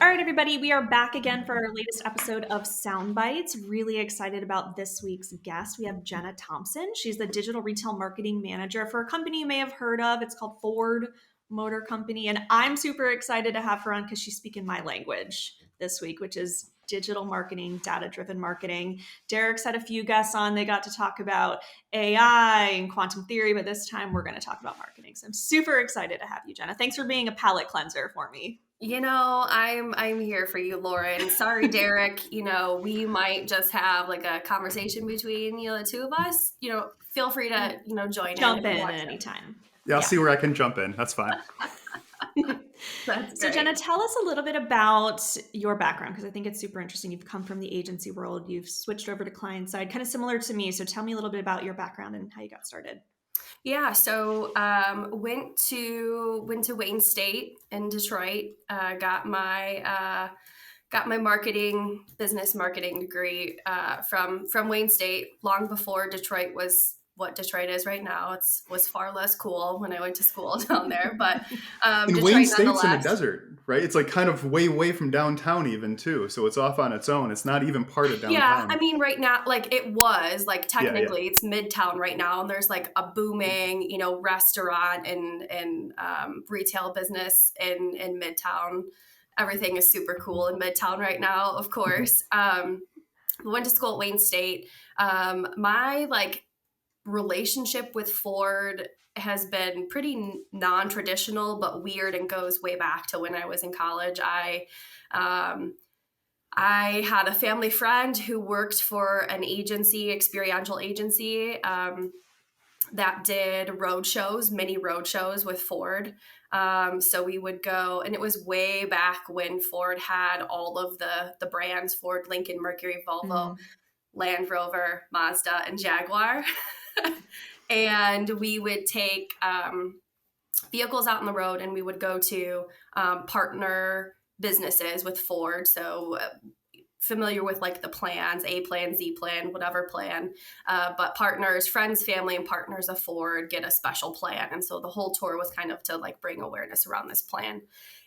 All right, everybody, we are back again for our latest episode of Sound Bites. Really excited about this week's guest. We have Jenna Thompson. She's the digital retail marketing manager for a company you may have heard of. It's called Ford Motor Company. And I'm super excited to have her on because she's speaking my language this week, which is digital marketing, data-driven marketing. Derek's had a few guests on. They got to talk about AI and quantum theory, but this time we're going to talk about marketing. So I'm super excited to have you, Jenna. Thanks for being a palate cleanser for me. I'm here for you, Lauren. Sorry, Derek. We might just have like a conversation between the two of us. Feel free to join Jump in in at any time. Yeah, I'll see where I can jump in. That's fine. That's So great. Jenna, tell us a little bit about your background because I think it's super interesting. You've come from the agency world, you've switched over to client side, kind of similar to me. So tell me a little bit about your background and how you got started. Yeah, so went to Wayne State in Detroit. Got my business marketing degree from Wayne State long before Detroit was what Detroit is right now. It was far less cool when I went to school down there, but Detroit Wayne State's in a nonetheless. desert, right? It's like kind of way from downtown even too. So it's off on its own. It's not even part of downtown. Yeah, I mean, right now, like it was like technically it's Midtown right now, and there's like a booming, restaurant and retail business in Midtown. Everything is super cool in Midtown right now, of course. Went to school at Wayne State. My relationship with Ford has been pretty non-traditional, but weird, and goes way back to when I was in college. I had a family friend who worked for an agency, experiential agency, that did mini road shows with Ford. So we would go, and it was way back when Ford had all of the brands: Ford, Lincoln, Mercury, Volvo, Land Rover, Mazda, and Jaguar. And we would take vehicles out on the road, and we would go to partner businesses with Ford. So familiar with like the plans, A plan, Z plan, whatever plan, but partners, friends, family, and partners of Ford get a special plan. And so the whole tour was kind of to like bring awareness around this plan.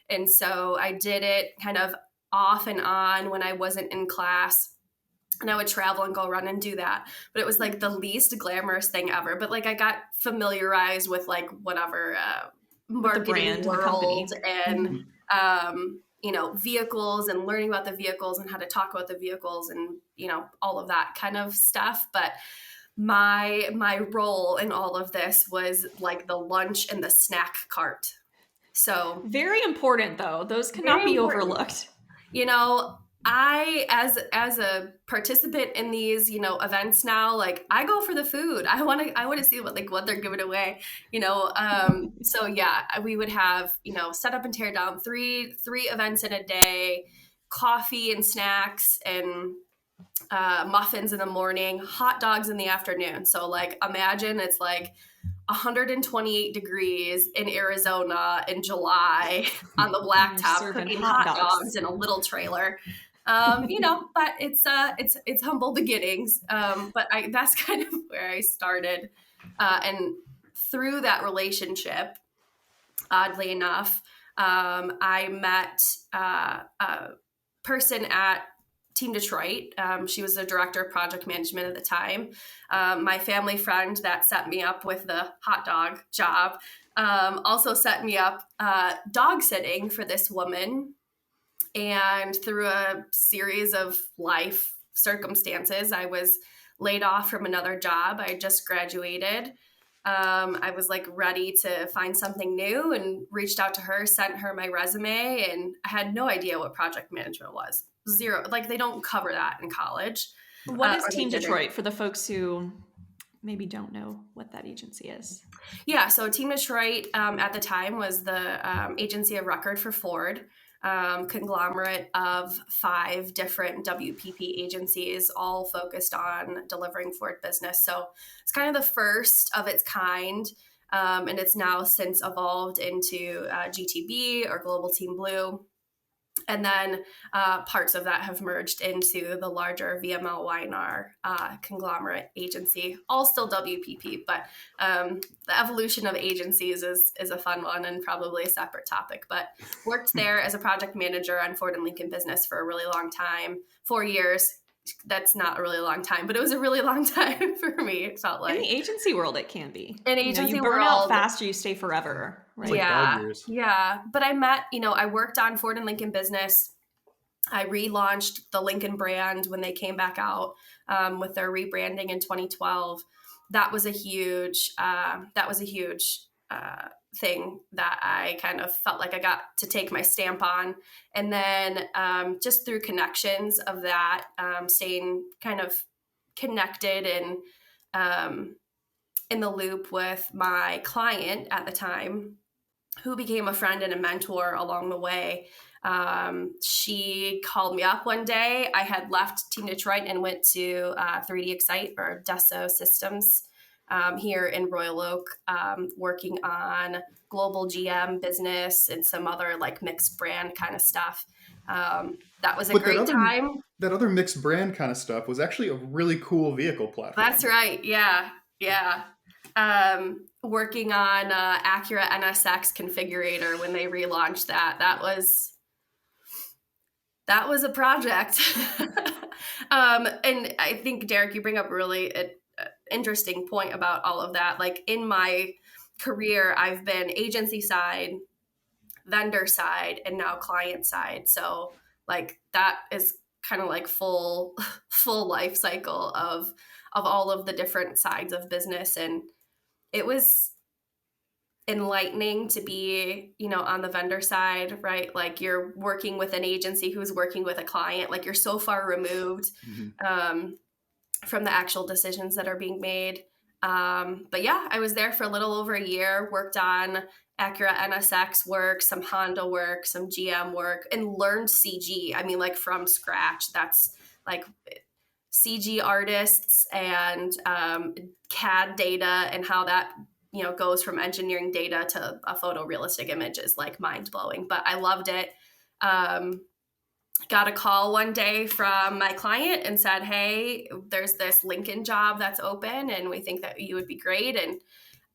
And so I did it kind of off and on when I wasn't in class. And I would travel and go around and do that. But it was like the least glamorous thing ever. But like I got familiarized with like whatever marketing world and vehicles, and learning about the vehicles and how to talk about the vehicles, and all of that kind of stuff. But my role in all of this was like the lunch and the snack cart. So very important though. Those cannot be overlooked. I, as a participant in these, events now, like I go for the food. I want to see what they're giving away, So yeah, we would have, set up and tear down three events in a day, coffee and snacks and muffins in the morning, hot dogs in the afternoon. So like, imagine it's like 128 degrees in Arizona in July on the blacktop, cooking hot dogs in a little trailer. But it's humble beginnings. But that's kind of where I started. And through that relationship, oddly enough, I met a person at Team Detroit. She was the director of project management at the time. My family friend that set me up with the hot dog job also set me up dog sitting for this woman. And through a series of life circumstances, I was laid off from another job. I just graduated. I was like ready to find something new, and reached out to her, sent her my resume, and I had no idea what project management was. Zero. Like they don't cover that in college. What is Team Detroit for the folks who maybe don't know what that agency is? Yeah, so Team Detroit at the time was the agency of record for Ford. Conglomerate of 5 different WPP agencies, all focused on delivering Ford business. So it's kind of the first of its kind, and it's now since evolved into GTB, or Global Team Blue. And then parts of that have merged into the larger VML Weinar conglomerate agency, all still WPP, but the evolution of agencies is a fun one and probably a separate topic. But worked there as a project manager on Ford and Lincoln Business for a really long time, 4 years. That's not a really long time, but it was a really long time for me. It felt like in the agency world, it can be. in agency you burn world, out fast or you stay forever, right? It's like dog years. Yeah. But I worked on Ford and Lincoln Business. I relaunched the Lincoln brand when they came back out with their rebranding in 2012. That was a huge thing that I kind of felt like I got to take my stamp on. And then just through connections of that, staying kind of connected and in the loop with my client at the time, who became a friend and a mentor along the way. She called me up one day. I had left Team Detroit and went to 3D Excite or Dassault Systems here in Royal Oak, working on global GM business and some other like mixed brand kind of stuff. That was a great time. That other mixed brand kind of stuff was actually a really cool vehicle platform. That's right. Yeah. Yeah. Working on Acura NSX configurator when they relaunched that. That was a project. And I think, Derek, you bring up really an interesting point about all of that. Like in my career, I've been agency side, vendor side, and now client side. So like that is kind of like full life cycle of all of the different sides of business. And it was enlightening to be, on the vendor side, right? Like you're working with an agency who's working with a client, like you're so far removed from the actual decisions that are being made. But yeah, I was there for a little over a year, worked on Acura NSX work, some Honda work, some GM work, and learned CG. I mean, like from scratch. That's like CG artists and CAD data and how that goes from engineering data to a photorealistic image is like mind blowing, but I loved it. Got a call one day from my client and said, hey, there's this Lincoln job that's open and we think that you would be great. And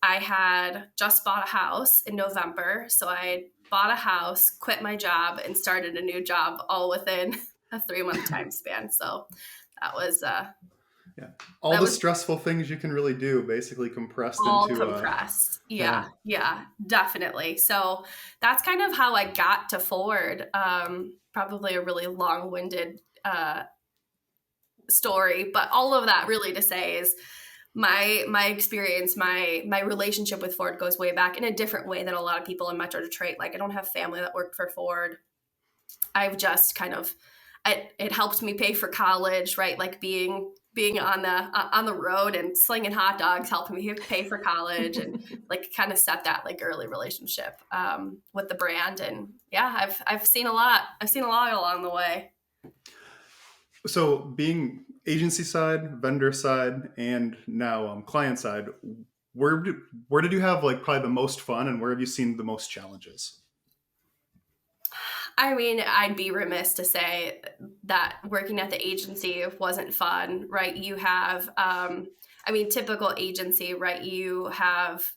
I had just bought a house in November. So I bought a house, quit my job, and started a new job all within a 3-month time span. So that was all the stressful things you can really do basically compressed into yeah, definitely. So that's kind of how I got to Ford. Probably a really long-winded story, but all of that really to say is my experience, my relationship with Ford goes way back in a different way than a lot of people in Metro Detroit. Like I don't have family that worked for Ford. I've just kind of it helped me pay for college, right? Like being on the road and slinging hot dogs helped me pay for college and like kind of set that like early relationship with the brand. And yeah, I've seen a lot along the way. So being agency side, vendor side, and now client side, where did you have like probably the most fun and where have you seen the most challenges? I mean, I'd be remiss to say that working at the agency wasn't fun, right? You have, typical agency, right? You have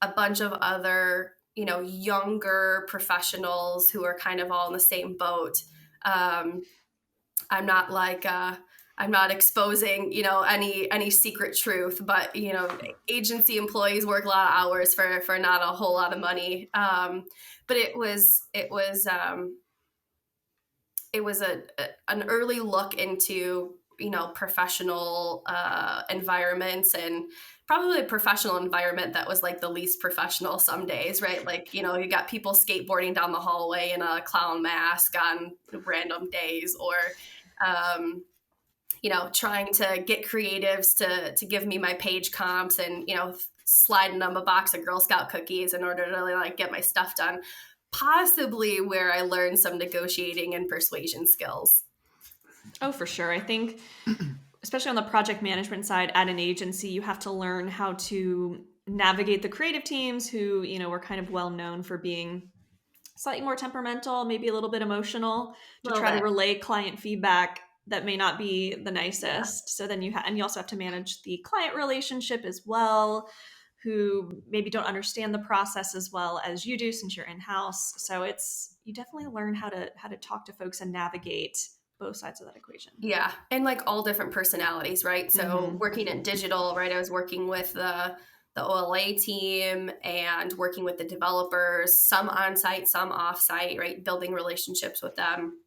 a bunch of other, younger professionals who are kind of all in the same boat. I'm not exposing, any secret truth, but, agency employees work a lot of hours for not a whole lot of money. But it was an early look into, professional environments, and probably a professional environment that was like the least professional some days, right? Like, you got people skateboarding down the hallway in a clown mask on random days, or, trying to get creatives to give me my page comps and, sliding them a box of Girl Scout cookies in order to like get my stuff done. Possibly where I learned some negotiating and persuasion skills. Oh, for sure. I think, especially on the project management side at an agency, you have to learn how to navigate the creative teams who, were kind of well known for being slightly more temperamental, maybe a little bit emotional, A to little try to bit. relay client feedback that may not be the Yeah. nicest. So then and you also have to manage the client relationship as well, who maybe don't understand the process as well as you do since you're in-house. So you definitely learn how to talk to folks and navigate both sides of that equation. Yeah. And like all different personalities, right? So Mm-hmm. working in digital, right? I was working with the OLA team and working with the developers, some on site, some off site, right? Building relationships with them,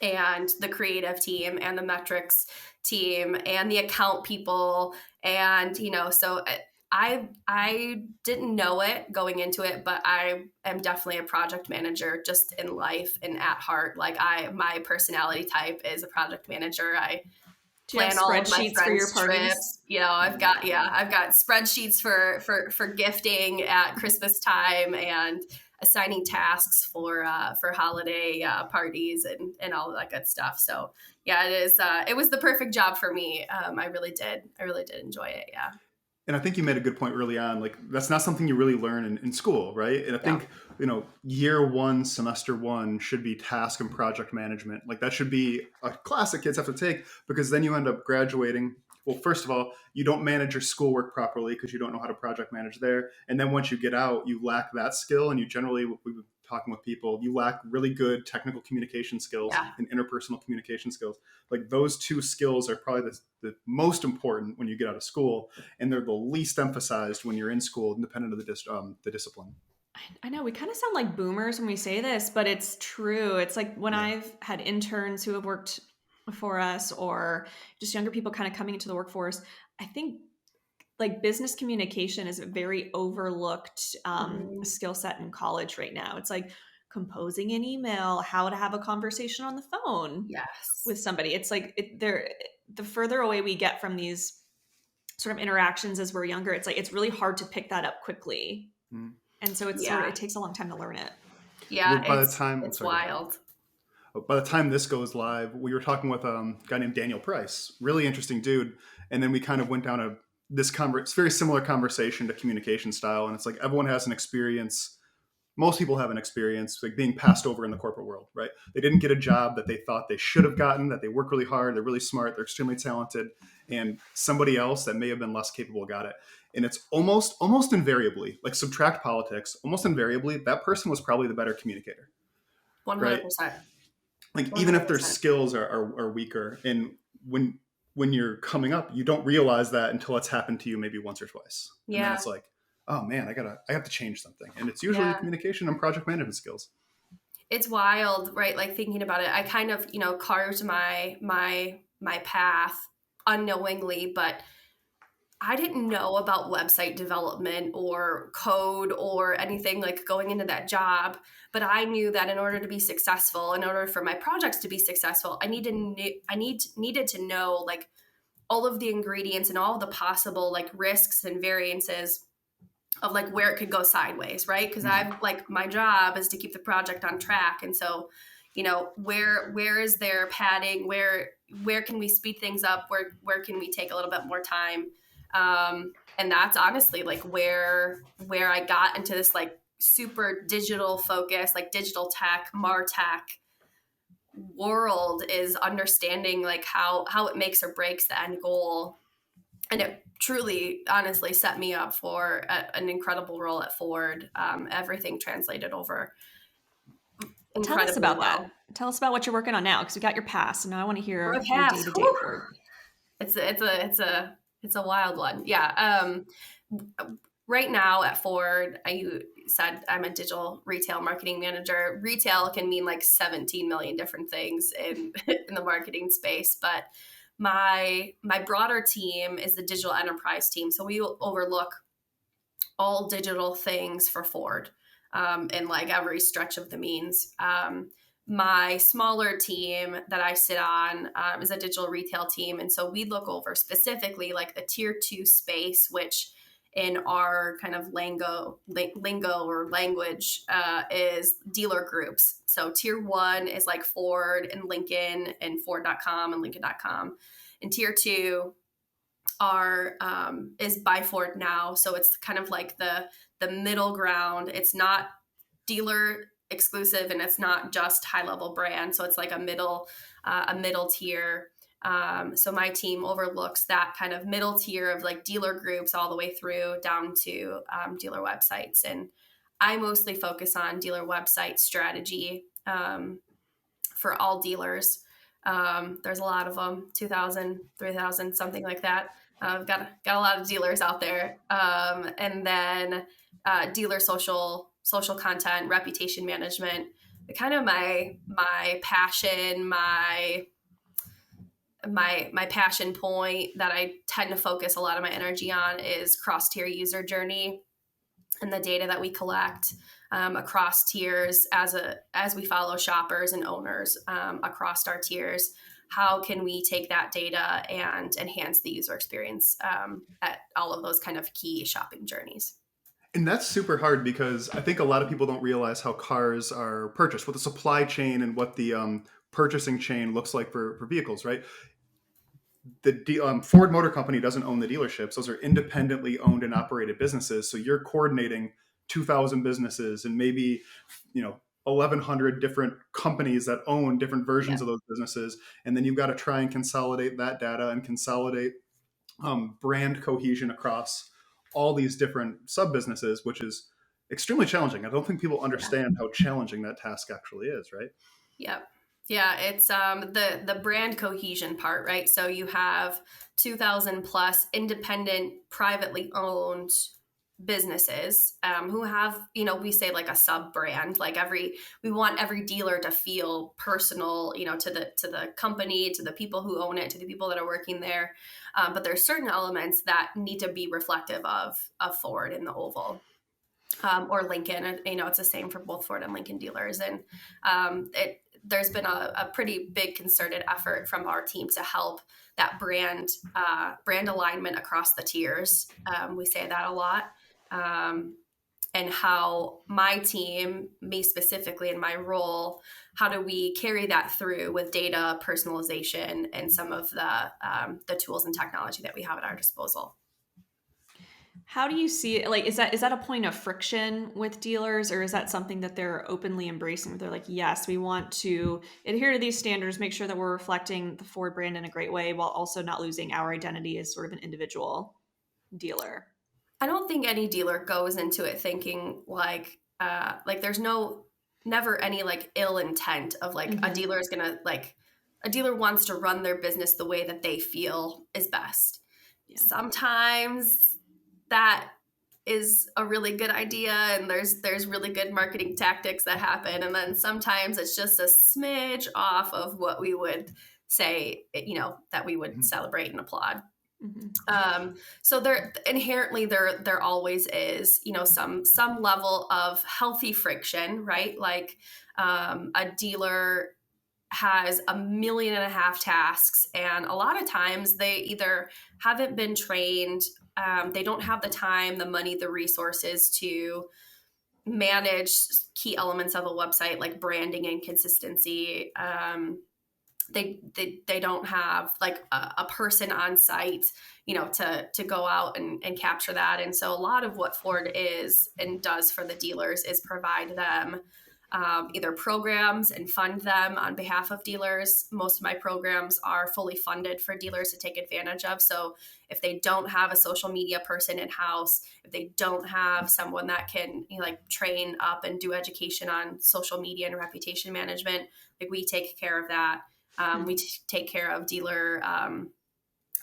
and the creative team and the metrics team and the account people. And, so I didn't know it going into it, but I am definitely a project manager just in life and at heart. Like my personality type is a project manager. I Do you have plan all of my spreadsheets for your friends' parties? trips. I've got spreadsheets for gifting at Christmas time and assigning tasks for holiday parties and all of that good stuff. So yeah, it is. It was the perfect job for me. I really did. I really did enjoy it. Yeah. And I think you made a good point early on. Like, that's not something you really learn in school, right? And I Yeah. think, year one, semester one should be task and project management. Like, that should be a class that kids have to take, because then you end up graduating. Well, first of all, you don't manage your schoolwork properly because you don't know how to project manage there. And then once you get out, you lack that skill. And you generally, we've been talking with people, you lack really good technical communication skills Yeah. and interpersonal communication skills. Like, those two skills are probably the most important when you get out of school, and they're the least emphasized when you're in school, independent of the discipline. I know we kind of sound like boomers when we say this, but it's true. It's like when Yeah. I've had interns who have worked for us, or just younger people kind of coming into the workforce, I think like business communication is a very overlooked Mhm. skill set in college right now. It's like composing an email, how to have a conversation on the phone Yes. with somebody. It's like the further away we get from these sort of interactions as we're younger, it's like it's really hard to pick that up quickly. Mm. And so Yeah. it takes a long time to learn it. Yeah. By the It's time, I'm it's sorry, go ahead. wild. By the time this goes live, we were talking with a guy named Daniel Price, really interesting dude, and then we kind of went down it's very similar conversation to communication style, and it's like everyone has an experience. Most people have an experience like being passed over in the corporate world, right? They didn't get a job that they thought they should have gotten, that they work really hard, they're really smart, they're extremely talented, and somebody else that may have been less capable got it. And it's almost invariably, like, subtract politics, almost invariably that person was probably the better communicator, right? 100%. Like, even if their 100%. skills are weaker, and when you're coming up, you don't realize that until it's happened to you maybe once or twice, and then Yeah. it's like, oh man, I have to change something, and it's usually Yeah. communication and project management skills. It's wild, right? Like thinking about it, I kind of, carved my path unknowingly, but I didn't know about website development or code or anything like going into that job. But I knew that in order to be successful, in order for my projects to be successful, needed to know like all of the ingredients and all the possible like risks and variances of like where it could go sideways, right? Because Mhm. I've like my job is to keep the project on track, and so where is there padding? Where can we speed things up? Where can we take a little bit more time? And that's honestly like where I got into this like super digital focus, like digital tech, martech world, is understanding like how it makes or breaks the end goal. And it truly, honestly set me up for an incredible role at Ford. Everything translated over Tell us incredibly about that. well. Tell us about what you're working on now, because we got your past, and now I want to My hear your day past, to day whew, at Ford. it's a wild one. Yeah. Right now at Ford, you said I'm a digital retail marketing manager. Retail can mean like 17 million different things in in the marketing space, but my broader team is the digital enterprise team. So we overlook all digital things for Ford, in like every stretch of the means. My smaller team that I sit on is a digital retail team. And so we look over specifically like the tier 2 space, which in our kind of lingo or language is dealer groups. So tier 1 is like Ford and Lincoln and Ford.com and Lincoln.com. And tier 2 is by Ford Now. So it's kind of like the middle ground. It's not dealer exclusive, and it's not just high level brand. So it's like a middle tier. So my team overlooks that kind of middle tier of like dealer groups all the way through down to dealer websites. And I mostly focus on dealer website strategy for all dealers. There's a lot of them, 2,000, 3,000, something like that. I've got a lot of dealers out there. And then dealer social content, reputation management, kind of my passion, my passion point that I tend to focus a lot of my energy on is cross-tier user journey and the data that we collect across tiers as we follow shoppers and owners across our tiers. How can we take that data and enhance the user experience at all of those kind of key shopping journeys? And that's super hard because I think a lot of people don't realize how cars are purchased, what the supply chain and what the purchasing chain looks like for vehicles, right? The Ford Motor Company doesn't own the dealerships. Those are independently owned and operated businesses. So you're coordinating 2,000 businesses and maybe, 1,100 different companies that own different versions of those businesses. And then you've got to try and consolidate that data and consolidate brand cohesion across all these different sub businesses, which is extremely challenging. I don't think people understand how challenging that task actually is, right? Yep. Yeah, it's the brand cohesion part, right? So you have 2,000 plus independent, privately owned businesses who have, we say like a sub brand. Like we want every dealer to feel personal, to the company, to the people who own it, to the people that are working there. But there's certain elements that need to be reflective of Ford in the oval. Or Lincoln, it's the same for both Ford and Lincoln dealers, and there's been a pretty big concerted effort from our team to help that brand alignment across the tiers. We say that a lot, and how my team, me specifically in my role, how do we carry that through with data personalization and some of the tools and technology that we have at our disposal. How do you see it? Like, is that a point of friction with dealers, or is that something that they're openly embracing? They're like, yes, we want to adhere to these standards, make sure that we're reflecting the Ford brand in a great way while also not losing our identity as sort of an individual dealer. I don't think any dealer goes into it thinking like there's never any like ill intent of like a dealer is gonna a dealer wants to run their business the way that they feel is best. Yeah. Sometimes that is a really good idea and there's really good marketing tactics that happen, and then sometimes it's just a smidge off of what we would say that we would celebrate and applaud. So there inherently there always is some level of healthy friction, right? Like a dealer has 1.5 million tasks, and a lot of times they either haven't been trained, they don't have the time, the money, the resources to manage key elements of a website like branding and consistency. They don't have like a person on site, to go out and capture that. And so a lot of what Ford is and does for the dealers is provide them either programs and fund them on behalf of dealers. Most of my programs are fully funded for dealers to take advantage of. So if they don't have a social media person in-house, if they don't have someone that can train up and do education on social media and reputation management, like we take care of that. We take care of dealer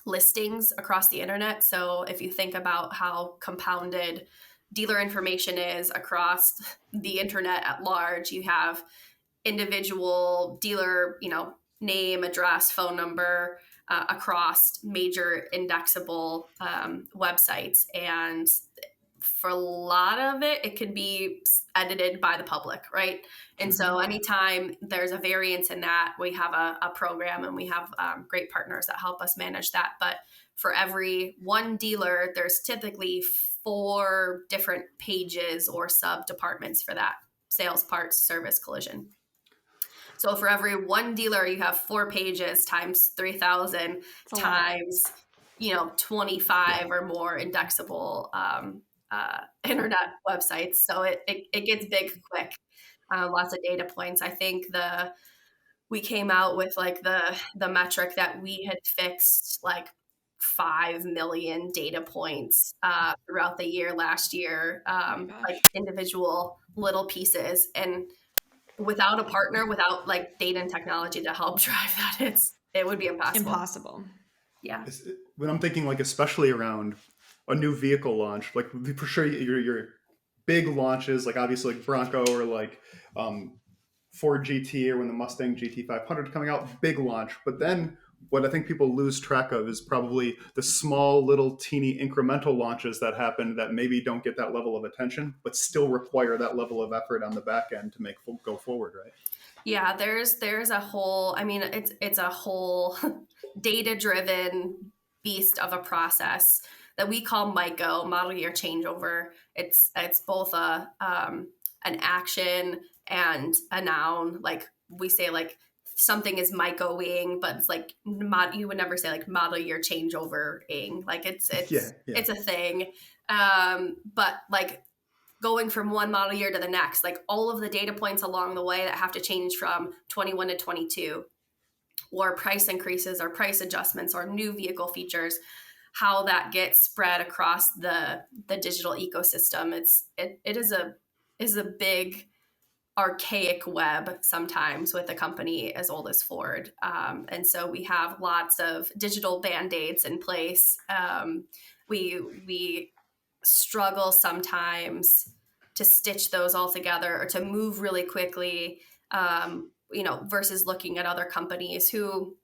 listings across the internet. So if you think about how compounded dealer information is across the internet at large, you have individual dealer, name, address, phone number across major indexable websites. And for a lot of it, it can be edited by the public, right? And so anytime there's a variance in that, we have a program and we have great partners that help us manage that. But for every one dealer, there's typically 4 different pages or sub departments for that: sales, parts, service, collision. So for every one dealer, you have 4 pages times 3,000 times, 25 or more indexable internet websites. So it gets big quick. lots of data points. I think we came out with like the metric that we had fixed like 5 million data points throughout the year last year, Oh my like gosh. individual little pieces. And without a partner, without like data and technology to help drive that, it would be impossible. Impossible. Yeah. When I'm thinking like especially around a new vehicle launch, like for sure your big launches, like obviously like Bronco or like Ford GT or when the Mustang GT 500 coming out, big launch. But then what I think people lose track of is probably the small little teeny incremental launches that happen that maybe don't get that level of attention, but still require that level of effort on the back end to make go forward, right? Yeah, there's a whole, I mean, it's a whole data driven beast of a process that we call MICO, model year changeover. It's both an action and a noun. Like we say like something is MICOing, but it's like you would never say like model year changeover-ing. Like Yeah, yeah. it's a thing. But like going from one model year to the next, like all of the data points along the way that have to change from 21 to 22, or price increases or price adjustments or new vehicle features, how that gets spread across the digital ecosystem. It is a big archaic web sometimes with a company as old as Ford. And so we have lots of digital band-aids in place. We struggle sometimes to stitch those all together or to move really quickly, versus looking at other companies who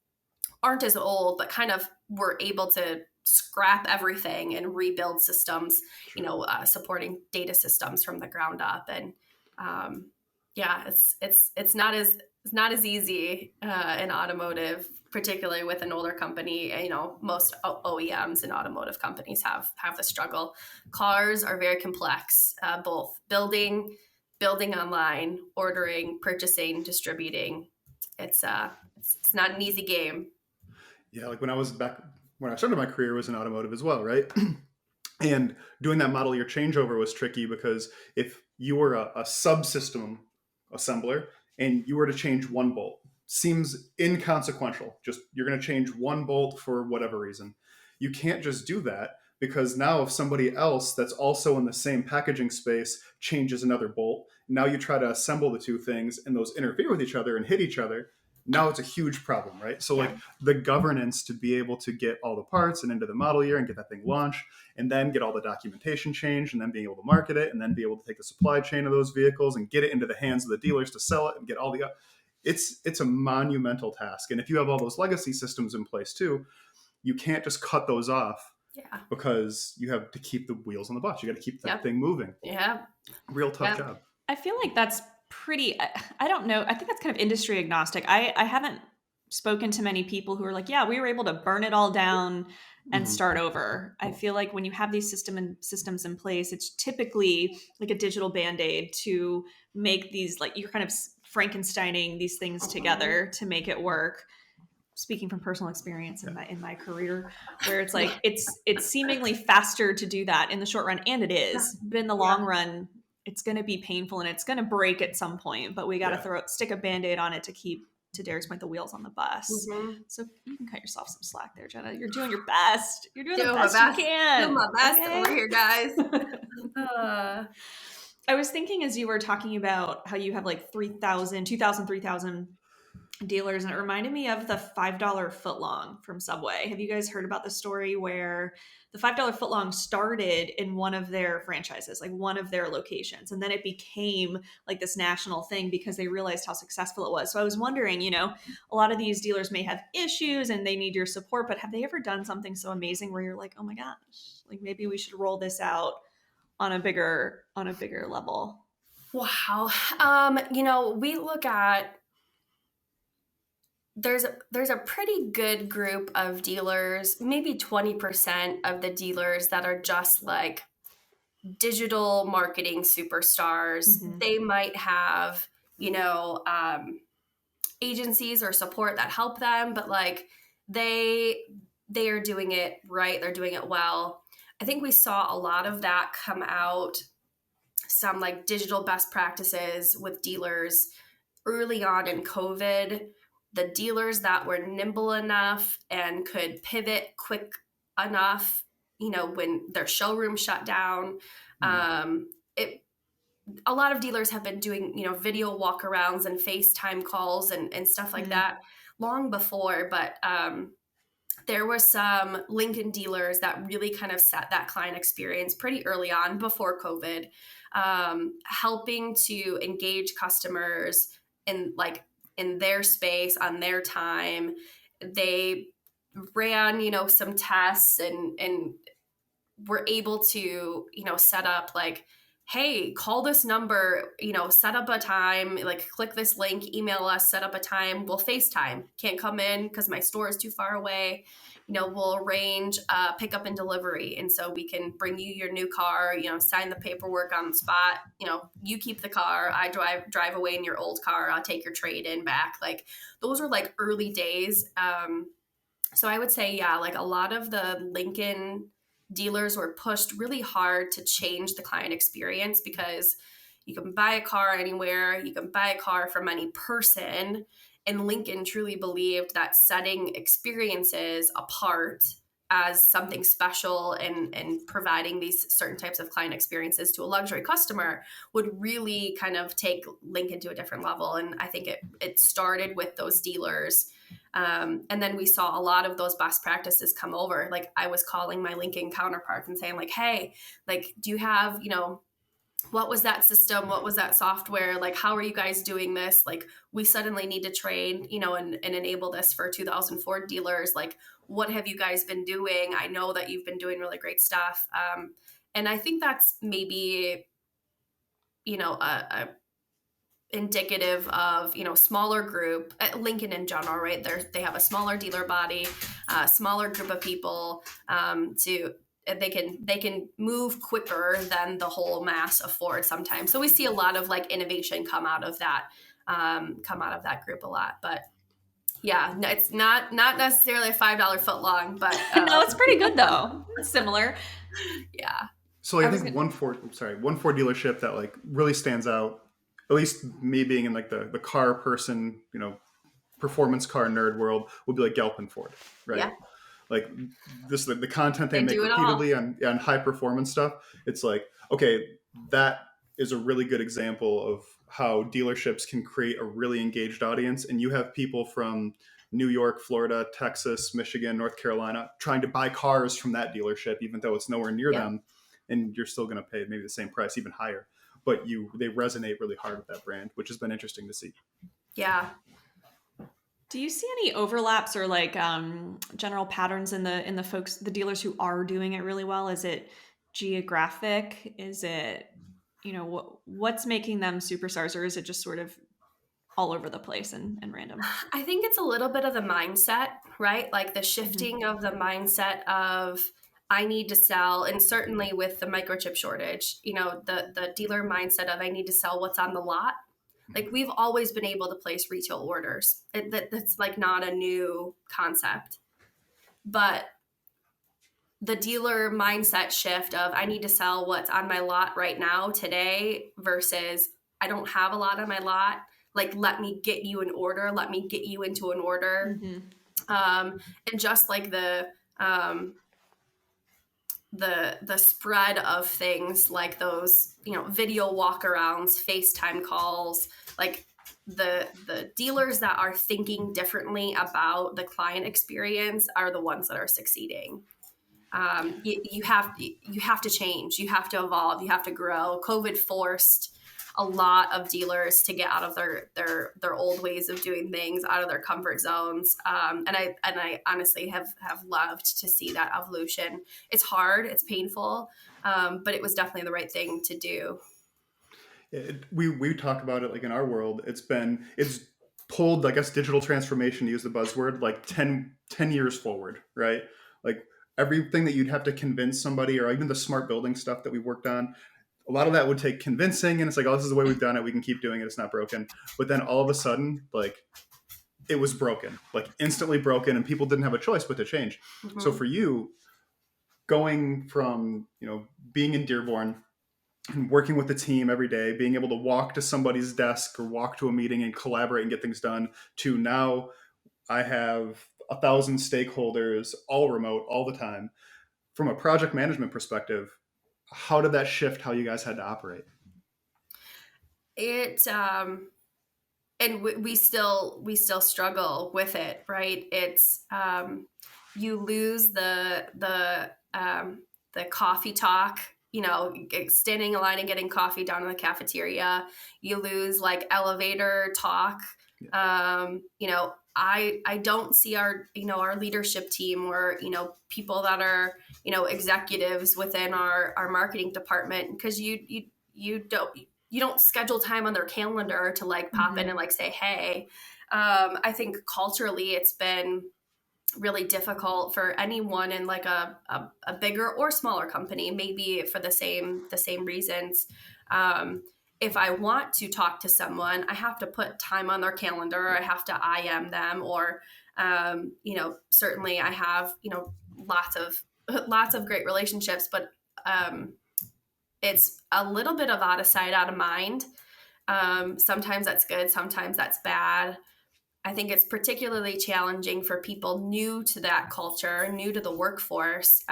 aren't as old, but kind of were able to scrap everything and rebuild systems, supporting data systems from the ground up. And it's not as easy in automotive, particularly with an older company. Most OEMs and automotive companies have the struggle. Cars are very complex, both building online, ordering, purchasing, distributing. It's not an easy game. Yeah, like when I started my career was in automotive as well, right? And doing that model year changeover was tricky because if you were a subsystem assembler and you were to change one bolt, seems inconsequential. Just you're going to change one bolt for whatever reason. You can't just do that because now if somebody else that's also in the same packaging space changes another bolt, now you try to assemble the two things and those interfere with each other and hit each other. Now it's a huge problem, right? So like the governance to be able to get all the parts and into the model year and get that thing launched and then get all the documentation changed and then being able to market it and then be able to take the supply chain of those vehicles and get it into the hands of the dealers to sell it and get all the it's a monumental task. And if you have all those legacy systems in place too, you can't just cut those off because you have to keep the wheels on the bus. You got to keep that thing moving. Yeah. Real tough job. I feel like that's pretty, I don't know. I think that's kind of industry agnostic. I haven't spoken to many people who are like, yeah, we were able to burn it all down and start over. I feel like when you have these systems in place, it's typically like a digital band-aid to make these, like you're kind of Frankensteining these things together to make it work. Speaking from personal experience in my career, where it's like it's seemingly faster to do that in the short run, and it is, but in the long run, it's going to be painful and it's going to break at some point. But we got to stick a band-aid on it to keep, to Derek's point, the wheels on the bus. So you can cut yourself some slack there, Jenna. You're doing your best. You're doing the best you can. Doing my best over here, guys. I was thinking as you were talking about how you have like 3,000 dealers, and it reminded me of the $5 Footlong from Subway. Have you guys heard about the story where the $5 Footlong started in one of their franchises, like one of their locations, and then it became like this national thing because they realized how successful it was? So I was wondering, a lot of these dealers may have issues and they need your support, but have they ever done something so amazing where you're like, oh my gosh, like maybe we should roll this out on a bigger level? Wow. We look at, there's a pretty good group of dealers, maybe 20% of the dealers that are just like digital marketing superstars. They might have, agencies or support that help them, but like they are doing it right. They're doing it well. I think we saw a lot of that come out some like digital best practices with dealers early on in COVID. The dealers that were nimble enough and could pivot quick enough, when their showroom shut down, it a lot of dealers have been doing, video walkarounds and FaceTime calls and stuff like that long before. But there were some Lincoln dealers that really kind of set that client experience pretty early on before COVID, helping to engage customers in their space on their time. They ran, some tests and were able to, set up like, hey, call this number, set up a time, like click this link, email us, set up a time. We'll FaceTime. Can't come in because my store is too far away. We'll arrange pickup and delivery. And so we can bring you your new car, sign the paperwork on the spot. You keep the car. I drive away in your old car. I'll take your trade in back. Like those are like early days. So I would say, yeah, like a lot of the Lincoln dealers were pushed really hard to change the client experience, because you can buy a car anywhere, you can buy a car from any person. And Lincoln truly believed that setting experiences apart as something special and providing these certain types of client experiences to a luxury customer would really kind of take Lincoln to a different level. And I think it started with those dealers. And then we saw a lot of those best practices come over. Like I was calling my Lincoln counterparts and saying like, hey, like, do you have, what was that system? What was that software? Like, how are you guys doing this? Like, we suddenly need to train, and enable this for 2004 dealers. Like, what have you guys been doing? I know that you've been doing really great stuff. And I think that's maybe, a indicative of, smaller group at Lincoln in general, right? They have a smaller dealer body, smaller group of people, they can move quicker than the whole mass afford sometimes. So we see a lot of like innovation come out of that group a lot. But yeah, no, it's not necessarily a $5 Footlong, but no, it's pretty good though. It's similar. Yeah. So I think one Ford dealership that like really stands out, at least me being in like the car person, performance car nerd world, would be like Galpin Ford, right? Yeah. Like this, the content they make do it repeatedly on high performance stuff. It's like, okay, that is a really good example of how dealerships can create a really engaged audience. And you have people from New York, Florida, Texas, Michigan, North Carolina trying to buy cars from that dealership, even though it's nowhere near them. And you're still going to pay maybe the same price, even higher. But they resonate really hard with that brand, which has been interesting to see. Yeah. Do you see any overlaps or like general patterns in the dealers who are doing it really well? Is it geographic? Is it, what's making them superstars, or is it just sort of all over the place and random? I think it's a little bit of the mindset, right? Like the shifting of the mindset of I need to sell, and certainly with the microchip shortage, the dealer mindset of I need to sell what's on the lot. Like we've always been able to place retail orders. That's like not a new concept. But the dealer mindset shift of I need to sell what's on my lot right now today versus I don't have a lot on my lot. Like, let me get you an order. Let me get you into an order. And just like the spread of things like those, video walkarounds, FaceTime calls, like the dealers that are thinking differently about the client experience are the ones that are succeeding. You have to change, you have to evolve, you have to grow. COVID forced a lot of dealers to get out of their old ways of doing things, out of their comfort zones. And I honestly have loved to see that evolution. It's hard, it's painful, but it was definitely the right thing to do. We talk about it like in our world, it's pulled, I guess, digital transformation, to use the buzzword, like 10 years forward, right? Like everything that you'd have to convince somebody, or even the smart building stuff that we worked on, a lot of that would take convincing, and it's like, oh, this is the way we've done it. We can keep doing it. It's not broken. But then all of a sudden, like, it was broken, like instantly broken, and people didn't have a choice but to change. So for you, going from, being in Dearborn and working with the team every day, being able to walk to somebody's desk or walk to a meeting and collaborate and get things done, to now I have 1,000 stakeholders, all remote, all the time. From a project management perspective, how did that shift how you guys had to operate? It and we still struggle with it, right? It's you lose the coffee talk, standing in line and getting coffee down in the cafeteria. You lose like elevator talk. I don't see our leadership team, or people that are executives within our marketing department, because you don't schedule time on their calendar to like pop in and like say, hey. I think culturally it's been really difficult for anyone in like a bigger or smaller company, maybe for the same reasons. If I want to talk to someone, I have to put time on their calendar. I have to IM them, or certainly I have lots of great relationships, but it's a little bit of out of sight, out of mind. Sometimes that's good, sometimes that's bad. I think it's particularly challenging for people new to that culture, new to the workforce.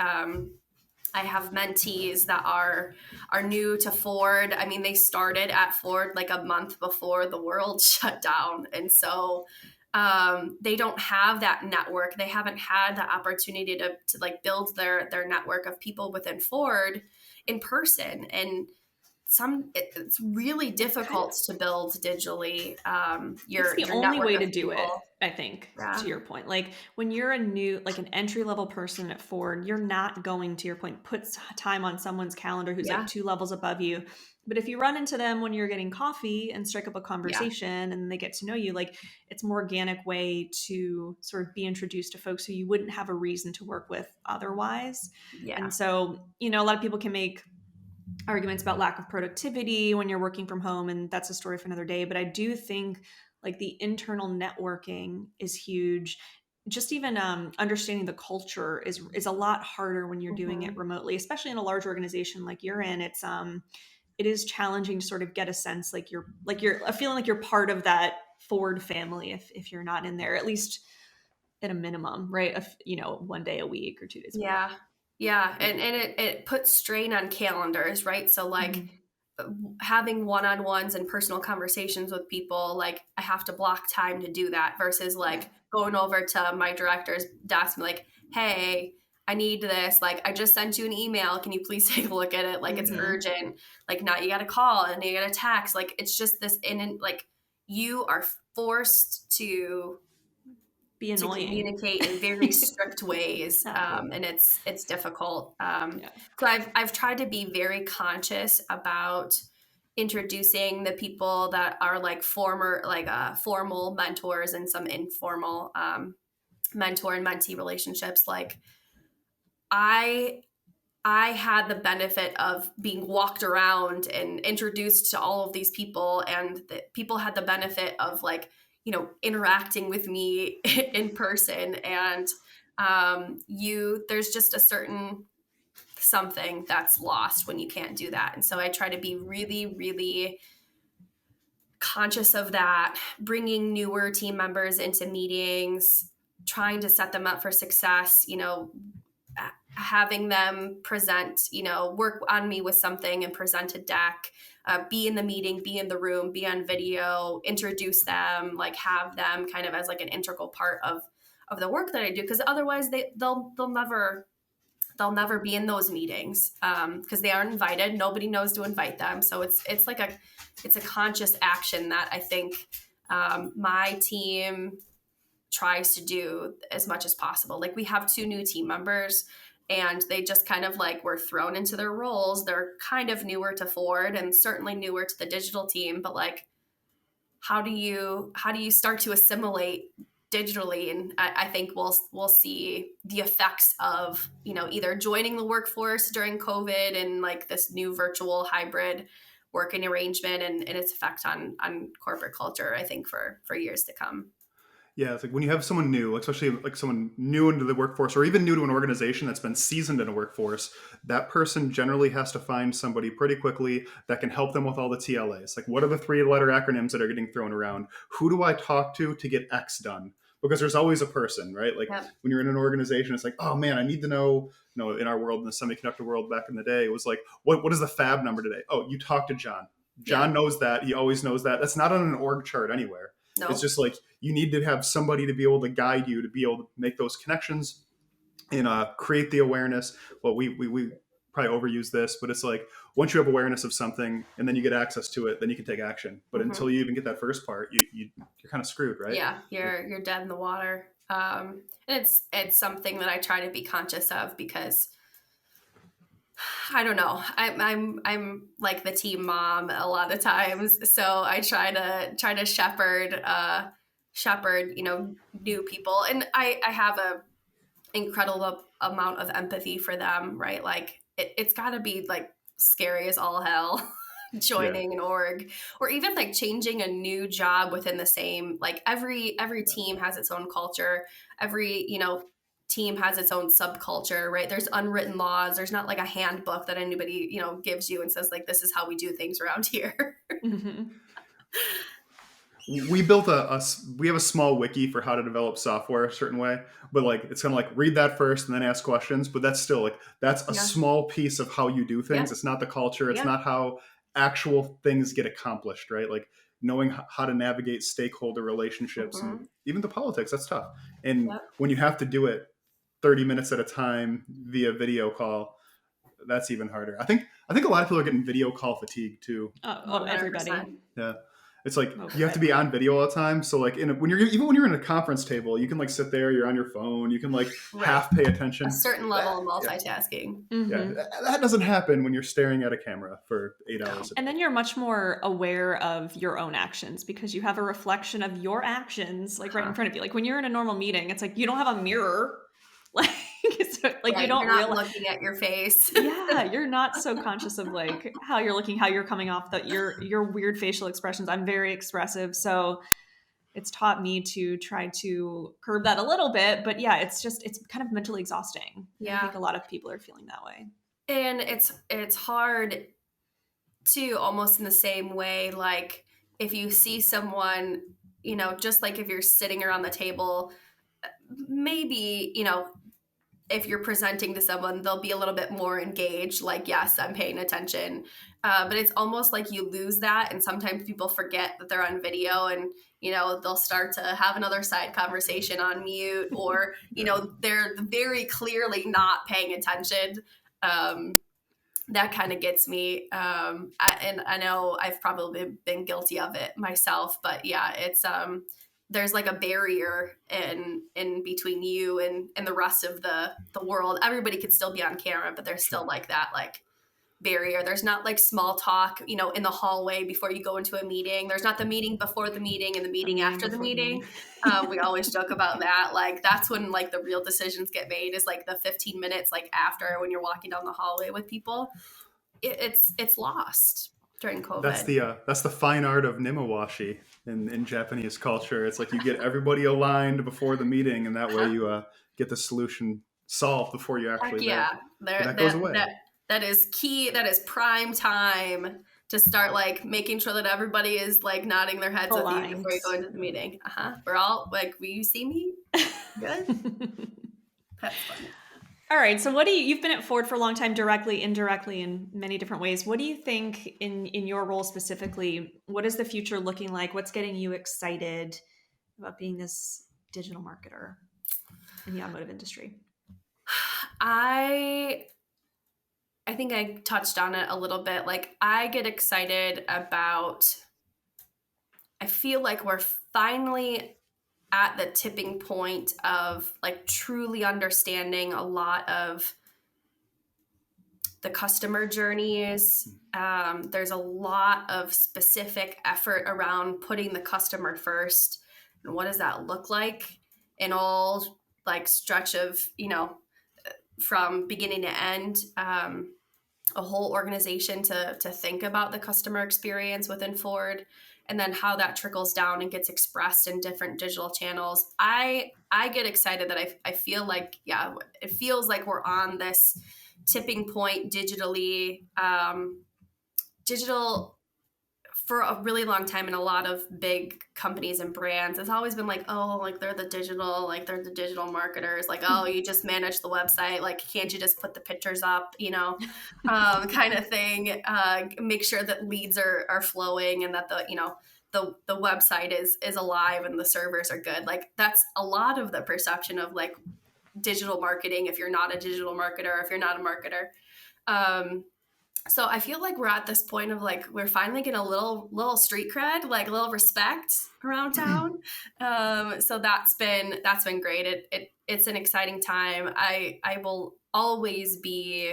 I have mentees that are new to Ford. I mean, they started at Ford like a month before the world shut down, and so they don't have that network. They haven't had the opportunity to like build their network of people within Ford in person, and it's really difficult to build digitally. It's the Your only network way of to do it, people. I think, Yeah. to your point. Like when you're like an entry level person at Ford, you're not going, to your point, put time on someone's calendar who's like Yeah. 2 levels above you. But if you run into them when you're getting coffee and strike up a Yeah. conversation and they get to know you, like it's a more organic way to sort of be introduced to folks who you wouldn't have a reason to work with otherwise. Yeah. And so, a lot of people can make arguments about lack of productivity when you're working from home, and that's a story for another day. But I do think like the internal networking is huge. Just even understanding the culture is a lot harder when you're doing it Mhm. remotely, especially in a large organization like you're in. It is challenging to sort of get a sense like you're a feeling like you're part of that Ford family if you're not in there, at least at a minimum, right? Of 1 day a week or 2 days a week. Yeah. Yeah. And it puts strain on calendars, right? So like Mhm. having one-on-ones and personal conversations with people, like I have to block time to do that, versus Yeah. like going over to my director's desk and be like, hey, I need this. Like, I just sent you an email. Can you please take a look at it? Like, it's Mhm. urgent. Like, now you got to call and you got to text. Like, it's just this like you are forced Be to annoying. communicate in very strict ways, Absolutely. and it's difficult. Yeah. So I've tried to be very conscious about introducing the people that are like formal mentors and some informal mentor and mentee relationships. Like I I had the benefit of being walked around and introduced to all of these people, and the people had the benefit of like, interacting with me in person. And there's just a certain something that's lost when you can't do that. And so I try to be really, really conscious of that, bringing newer team members into meetings, trying to set them up for success, having them present, work on me with something and present a deck, be in the meeting, be in the room, be on video, introduce them, like have them kind of as like an integral part of the work that I do. Because otherwise they'll never be in those meetings, because they aren't invited. Nobody knows to invite them. So it's like it's a conscious action that I think my team tries to do as much as possible. Like we have 2 new team members, and they just kind of like were thrown into their roles. They're kind of newer to Ford and certainly newer to the digital team, but like how do you start to assimilate digitally? And I think we'll see the effects of either joining the workforce during COVID and like this new virtual hybrid working arrangement, and its effect on corporate culture, I think for years to come. Yeah, it's like when you have someone new, especially like someone new into the workforce or even new to an organization that's been seasoned in a workforce, that person generally has to find somebody pretty quickly that can help them with all the TLAs. Like, what are the three-letter acronyms that are getting thrown around? Who do I talk to get X done? Because there's always a person, right? Like Yep. when you're in an organization, it's like, oh man, I need to know, in our world, in the semiconductor world back in the day, it was like, what is the fab number today? Oh, you talk to John. John knows that. He always knows that. That's not on an org chart anywhere. It's No. just like you need to have somebody to be able to guide you, to be able to make those connections and create the awareness. Well, we probably overuse this, but it's like once you have awareness of something and then you get access to it, then you can take action. But until you even get that first part, you're kind of screwed, right? Yeah, you're dead in the water. And it's something that I try to be conscious of because I don't know. I'm like the team mom a lot of times, so I try to shepherd new people, and I have a incredible amount of empathy for them, right? Like it's got to be like scary as all hell joining an org or even like changing a new job within the same, like every team has its own culture. Every team has its own subculture, right? There's unwritten laws. There's not like a handbook that anybody gives you and says like this is how we do things around here. Mm-hmm. We built we have a small wiki for how to develop software a certain way, but like it's kind of like read that first and then ask questions, but that's still like that's a small piece of how you do things. It's not the culture. It's not how actual things get accomplished, right? Like knowing how to navigate stakeholder relationships and even the politics, that's tough. And when you have to do it 30 minutes at a time via video call, that's even harder. I think a lot of people are getting video call fatigue too. Everybody. Yeah. It's like you have to be on video all the time. So like when you're in a conference table, you can like sit there, you're on your phone, you can like half pay attention. A certain level of multitasking. Yeah, that doesn't happen when you're staring at a camera for 8 hours. And then you're much more aware of your own actions because you have a reflection of your actions like right in front of you. Like when you're in a normal meeting, it's like you don't have a mirror. Like you don't you're not realize looking at your face. Yeah, you're not so conscious of like how you're looking, how you're coming off, that your weird facial expressions. I'm very expressive, so it's taught me to try to curb that a little bit. But yeah, it's kind of mentally exhausting. Yeah, I think a lot of people are feeling that way, and it's hard to almost in the same way. Like if you see someone, just like if you're sitting around the table, maybe if you're presenting to someone, they'll be a little bit more engaged, like, yes, I'm paying attention. But it's almost like you lose that. And sometimes people forget that they're on video and, they'll start to have another side conversation on mute or, they're very clearly not paying attention. That kind of gets me. And I know I've probably been guilty of it myself, but yeah, it's, there's like a barrier in between you and the rest of the world. Everybody could still be on camera, but there's still like that like barrier. There's not like small talk, in the hallway before you go into a meeting. There's not the meeting before the meeting and the meeting after the meeting. We always joke about that. Like that's when like the real decisions get made is like the 15 minutes like after when you're walking down the hallway with people. It's lost during COVID. That's the fine art of nimawashi in Japanese culture. It's like you get everybody aligned before the meeting, and that way you get the solution solved before you actually. That goes away. That is key. That is prime time to start like making sure that everybody is like nodding their heads at you before you go into the meeting. We're all like, will you see me? Good. That's funny. All right. So you've been at Ford for a long time, directly, indirectly, in many different ways. What do you think in your role specifically, what is the future looking like? What's getting you excited about being this digital marketer in the automotive industry? I think I touched on it a little bit. Like I get excited about, I feel like we're finally at the tipping point of like truly understanding a lot of the customer journeys. There's a lot of specific effort around putting the customer first. And what does that look like in all like stretch of, from beginning to end, a whole organization to think about the customer experience within Ford. and then how that trickles down and gets expressed in different digital channels. I get excited that I feel like, yeah, it feels like we're on this tipping point digitally. Digital for a really long time in a lot of big companies and brands, it's always been like, oh, like they're the digital marketers. Like, oh, you just manage the website. Like, can't you just put the pictures up, kind of thing. Make sure that leads are flowing and that the website is alive and the servers are good. Like, that's a lot of the perception of like digital marketing if you're not a digital marketer, if you're not a marketer. So I feel like we're at this point of like, we're finally getting a little street cred, like a little respect around town. So that's been great. It's an exciting time. I will always be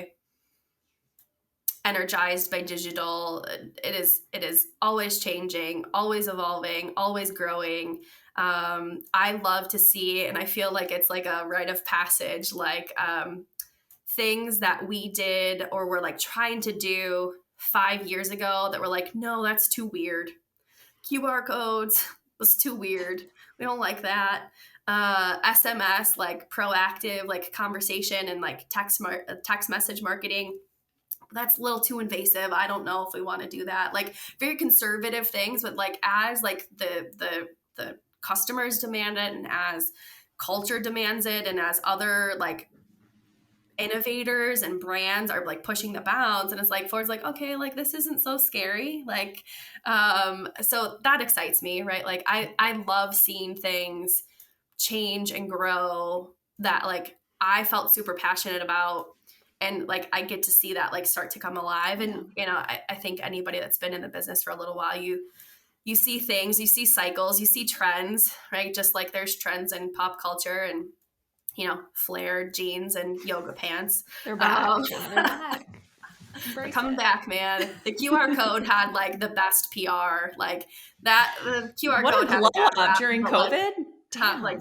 energized by digital. It is always changing, always evolving, always growing. I love to see, and I feel like it's like a rite of passage, like, things that we did or were like trying to do 5 years ago that were like, no, that's too weird. QR codes was too weird. We don't like that. SMS, like proactive, like conversation and like text message marketing. That's a little too invasive. I don't know if we want to do that. Like very conservative things, but like as like the customers demand it and as culture demands it and as other like innovators and brands are like pushing the bounds, and it's like Ford's like, okay, like this isn't so scary, like so that excites me, right? Like I love seeing things change and grow that like I felt super passionate about, and like I get to see that like start to come alive. And I think anybody that's been in the business for a little while, you see things, you see cycles, you see trends, right? Just like there's trends in pop culture and flared jeans and yoga pants. They're back. They're back. They're coming back, man. The QR code had like the best PR. Like that, the QR what code a glow up during COVID. Like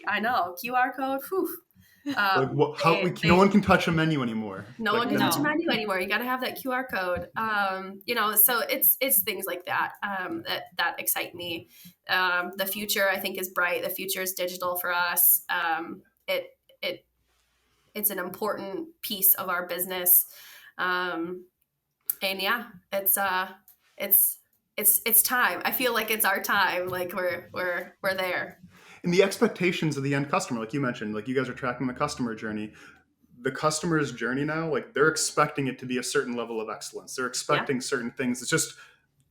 I know QR code. Whew. No one can touch a menu anymore. No one can touch a menu anymore. You got to have that QR code. So it's things like that that excite me. The future, I think, is bright. The future is digital for us. It's an important piece of our business. And yeah, it's time. I feel like it's our time. Like we're there. And the expectations of the end customer, like you mentioned, like you guys are tracking the customer journey. The customer's journey now, like they're expecting it to be a certain level of excellence. They're expecting certain things.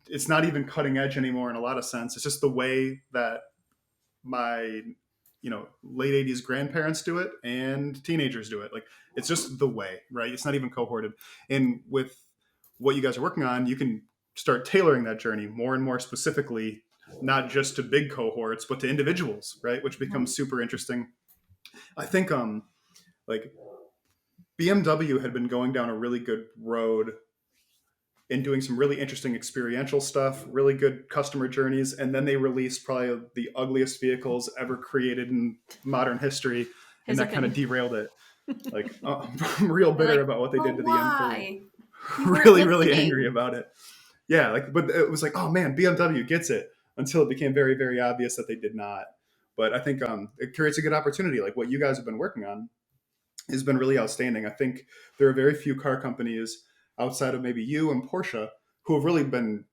It's not even cutting edge anymore in a lot of sense. It's just the way that my late 80s grandparents do it and teenagers do it. Like it's just the way, right? It's not even cohorted. And with what you guys are working on, you can start tailoring that journey more and more specifically, not just to big cohorts, but to individuals, right? Which becomes super interesting. I think like BMW had been going down a really good road and doing some really interesting experiential stuff, really good customer journeys. And then they released probably the ugliest vehicles ever created in modern history. And that kind of derailed it. Like, I'm real bitter about what they did to the M3. Really, really angry about it. Yeah, but it was like, oh man, BMW gets it, until it became very, very obvious that they did not. But I think it creates a good opportunity. Like what you guys have been working on has been really outstanding. I think there are very few car companies outside of maybe you and Porsche who have really been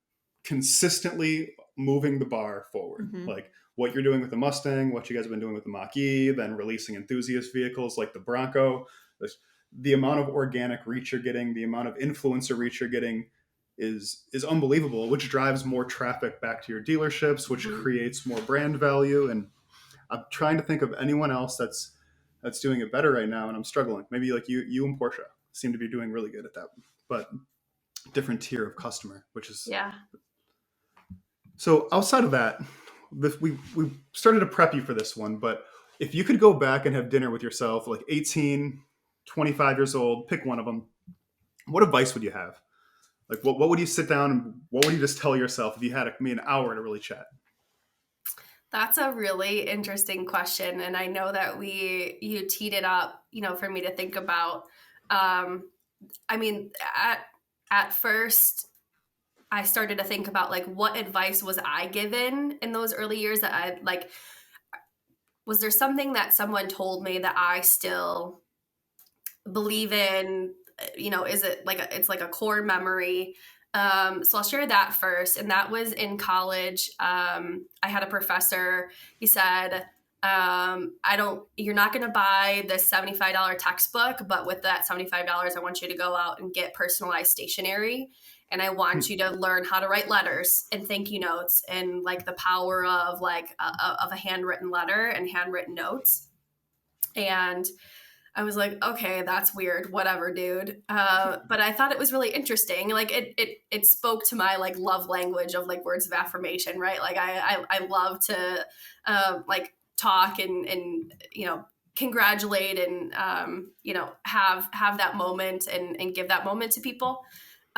consistently moving the bar forward. Mm-hmm. Like what you're doing with the Mustang, what you guys have been doing with the Mach-E, then releasing enthusiast vehicles like the Bronco. The amount of organic reach you're getting, the amount of influencer reach you're getting is unbelievable, which drives more traffic back to your dealerships, which creates more brand value. And I'm trying to think of anyone else that's doing it better right now, and I'm struggling. Maybe like you and Porsche seem to be doing really good at that, but different tier of customer, which is So outside of that, we started to prep you for this one, but if you could go back and have dinner with yourself, like 18, 25 years old, pick one of them, what advice would you have? Like what would you sit down and what would you just tell yourself if you had an hour to really chat? That's a really interesting question. And I know that you teed it up, for me to think about. I mean, at first, I started to think about like, what advice was I given in those early years that I like, was there something that someone told me that I still believe in? Is it like it's like a core memory? So I'll share that first. And that was in college. I had a professor, he said, you're not going to buy this $75 textbook, but with that $75, I want you to go out and get personalized stationery. And I want you to learn how to write letters and thank you notes and like the power of like of a handwritten letter and handwritten notes. And I was like, okay, that's weird. Whatever, dude. But I thought it was really interesting. Like it spoke to my like love language of like words of affirmation, right? Like I love to like talk and congratulate and have that moment and give that moment to people.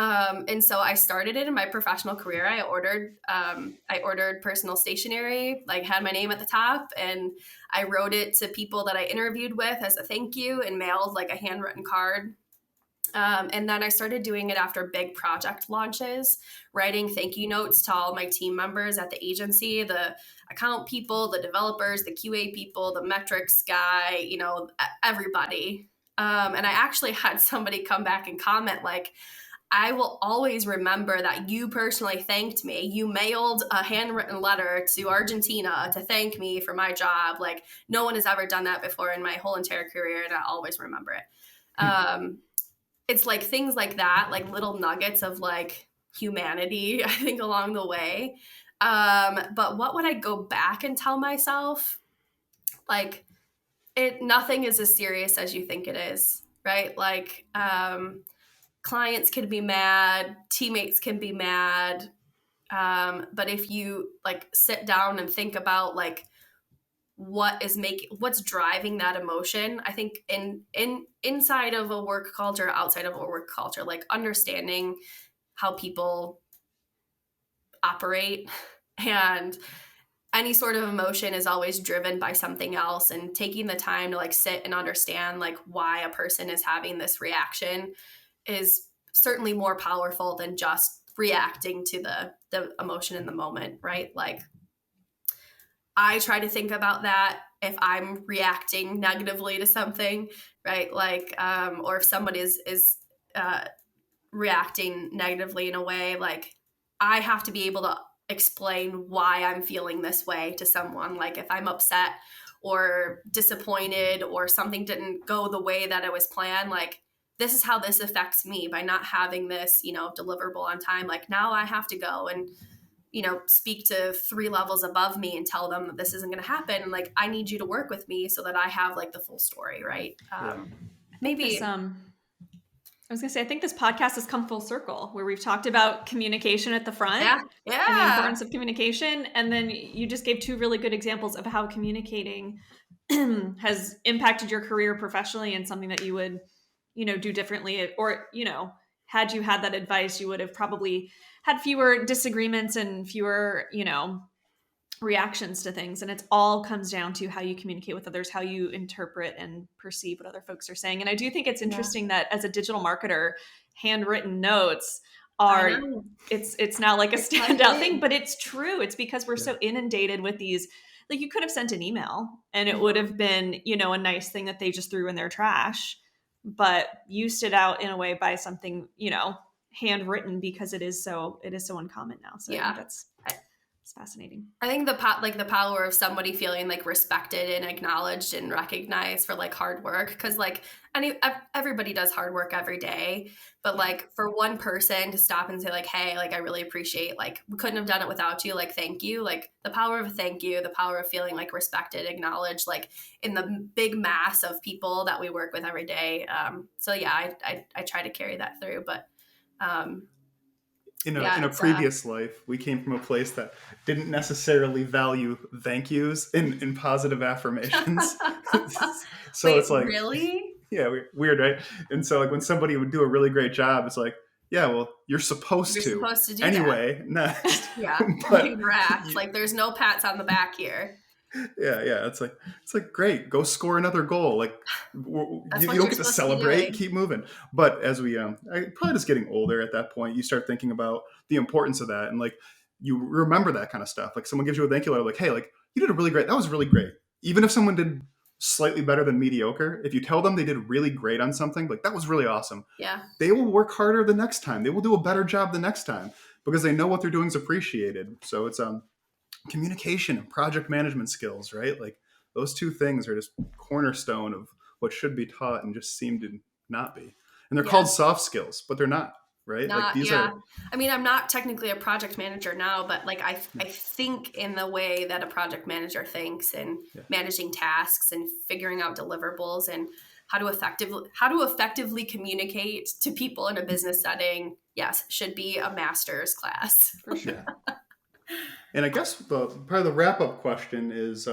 And so I started it in my professional career. I ordered personal stationery, like had my name at the top, and I wrote it to people that I interviewed with as a thank you and mailed like a handwritten card. And then I started doing it after big project launches, writing thank you notes to all my team members at the agency, the account people, the developers, the QA people, the metrics guy, everybody. And I actually had somebody come back and comment like, I will always remember that you personally thanked me. You mailed a handwritten letter to Argentina to thank me for my job. Like no one has ever done that before in my whole entire career, and I always remember it. It's like things like that, like little nuggets of like humanity, I think, along the way. But what would I go back and tell myself? Like nothing is as serious as you think it is, right? Like, clients can be mad, teammates can be mad. But if you like sit down and think about like what's driving that emotion, I think in inside of a work culture, outside of a work culture, like understanding how people operate and any sort of emotion is always driven by something else, and taking the time to like sit and understand like why a person is having this reaction is certainly more powerful than just reacting to the emotion in the moment, right? Like I try to think about that if I'm reacting negatively to something, right? Like, or if somebody is reacting negatively in a way, like I have to be able to explain why I'm feeling this way to someone. Like if I'm upset or disappointed or something didn't go the way that it was planned, like this is how this affects me by not having this, deliverable on time. Like now I have to go and, speak to 3 levels above me and tell them that this isn't going to happen. And like, I need you to work with me so that I have like the full story. Right. Maybe. I was going to say, I think this podcast has come full circle where we've talked about communication at the front yeah. and the importance of communication. And then you just gave 2 really good examples of how communicating has impacted your career professionally and something that you would, do differently, or, had you had that advice, you would have probably had fewer disagreements and fewer, reactions to things. And it all comes down to how you communicate with others, how you interpret and perceive what other folks are saying. And I do think it's interesting that as a digital marketer, handwritten notes are, it's now like a standout thing, but it's true. It's because we're so inundated with these, like you could have sent an email and it would have been, a nice thing that they just threw in their trash, but you stood out in a way by something, handwritten, because it is so uncommon now. So I think that's it's fascinating. I think the power of somebody feeling like respected and acknowledged and recognized for like hard work, because like everybody does hard work every day, but like for one person to stop and say like, hey, like I really appreciate, like we couldn't have done it without you, like thank you, like the power of a thank you, the power of feeling like respected, acknowledged, like in the big mass of people that we work with every day. So yeah, I try to carry that through, but in a previous life, we came from a place that didn't necessarily value thank yous in positive affirmations. So wait, it's like, really? Yeah, weird, right? And so like when somebody would do a really great job, it's like, yeah, well, you're supposed to do anyway. that. Next. Yeah. But Congrats. Like there's no pats on the back here. Yeah. It's like great. Go score another goal. Like That's you what don't you're get to supposed to be celebrate. doing. Keep moving. But as we probably just getting older at that point, you start thinking about the importance of that, and like you remember that kind of stuff. Like someone gives you a thank you letter, like, hey, like you did a really great. That was really great. Even if someone did slightly better than mediocre, if you tell them they did really great on something, like that was really awesome, Yeah. they will work harder the next time. They will do a better job the next time because they know what they're doing is appreciated. So it's communication and project management skills, right? Like those two things are just cornerstone of what should be taught and just seem to not be. And they're Yeah. called soft skills, but they're not, right? Like Not, these yeah. are I mean, I'm not technically a project manager now, but like I think in the way that a project manager thinks, and yeah. managing tasks and figuring out deliverables and how to effectively communicate to people in a business setting. Yes, should be a master's class. For sure. Yeah. And I guess part of the wrap up question is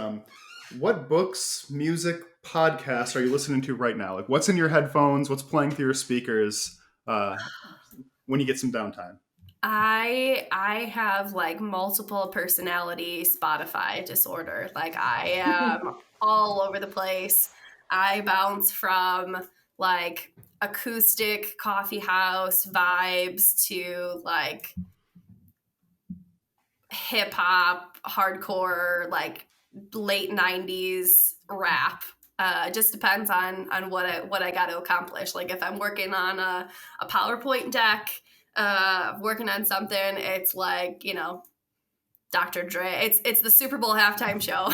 what books, music, podcasts are you listening to right now? Like what's in your headphones? What's playing through your speakers when you get some downtime? I have like multiple personality Spotify disorder. Like I am all over the place. I bounce from like acoustic coffee house vibes to like hip hop, hardcore, like late 90s rap. It just depends on what I got to accomplish. Like if I'm working on a PowerPoint deck, working on something, it's like, Dr. Dre. It's the Super Bowl halftime show.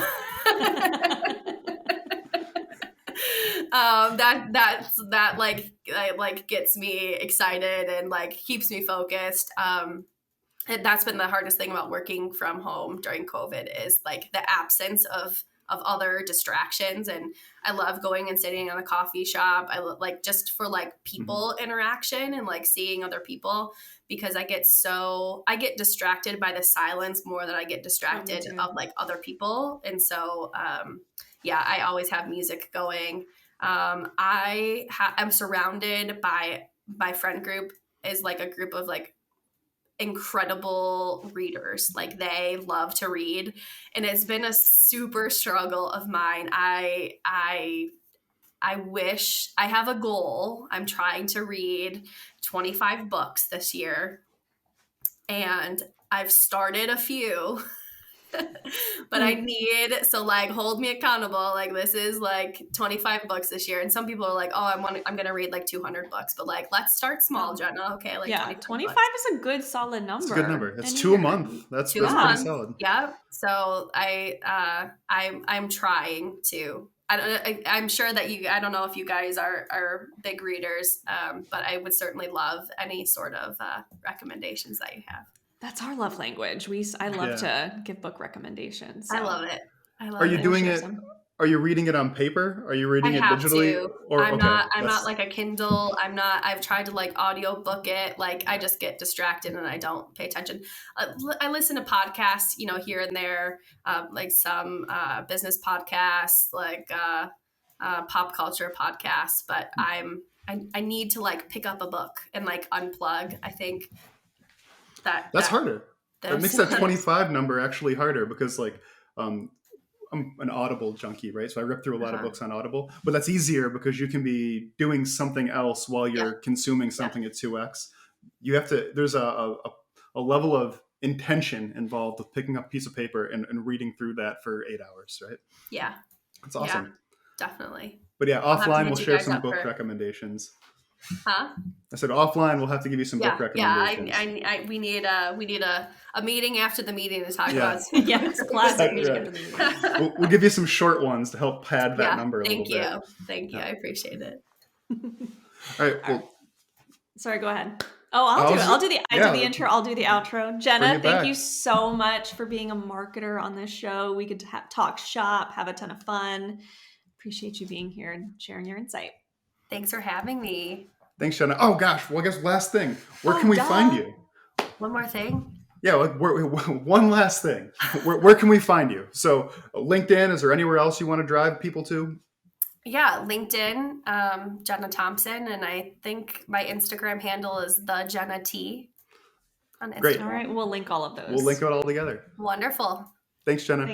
That like gets me excited and like keeps me focused. And that's been the hardest thing about working from home during COVID is like the absence of other distractions. And I love going and sitting in a coffee shop. Like just for like people interaction and like seeing other people, because I get distracted by the silence more than I get distracted of like other people. And so, I always have music going. I'm surrounded by my friend group is like a group of like incredible readers. Like they love to read, and it's been a super struggle of mine. I wish I have a goal. I'm trying to read 25 books this year, and I've started a few. But I need, so like hold me accountable. Like this is like 25 books this year. And some people are like, oh, I'm going to read like 200 books, but like, let's start small, Jenna. Okay. Like 25 books. is a good solid number. It's a good number. That's two a month. That's pretty solid. Yeah. So I'm trying to, I'm sure that I don't know if you guys are big readers, but I would certainly love any sort of recommendations that you have. That's our love language. I love to give book recommendations. So. I love it. Are you doing it? Are you reading it on paper? Are you reading it digitally? I'm not like a Kindle. I've tried to like audio book it. Like I just get distracted and I don't pay attention. I listen to podcasts, here and there, like some business podcasts, like pop culture podcasts. But I need to like pick up a book and like unplug. I think that's harder. That makes that 25 number actually harder because like I'm an Audible junkie, right? So I rip through a lot of books on Audible, but that's easier because you can be doing something else while you're consuming something at 2x. You have to, there's a level of intention involved with picking up a piece of paper and reading through that for 8 hours, right? Yeah. That's awesome. Yeah, definitely. But yeah, offline we'll share some book recommendations. Huh? I said offline we'll have to give you some book recommendations. Yeah, we need a meeting after the meeting to talk about. Yeah, it's classic meeting after the meeting. We'll give you some short ones to help pad that number a little bit. Thank you. I appreciate it. All right. Well, sorry, go ahead. Oh, I'll do the intro. I'll do the outro. Jenna, thank you so much for being a marketer on this show. We could talk shop, have a ton of fun. Appreciate you being here and sharing your insight. Thanks for having me. Thanks, Jenna. Oh gosh, well I guess last thing. Where can we find you? One more thing? Yeah, like one last thing. Where can we find you? So LinkedIn, is there anywhere else you want to drive people to? Yeah, LinkedIn, Jenna Thompson, and I think my Instagram handle is the Jenna T on Instagram. Great. All right, we'll link all of those. We'll link it all together. Wonderful. Thanks, Jenna.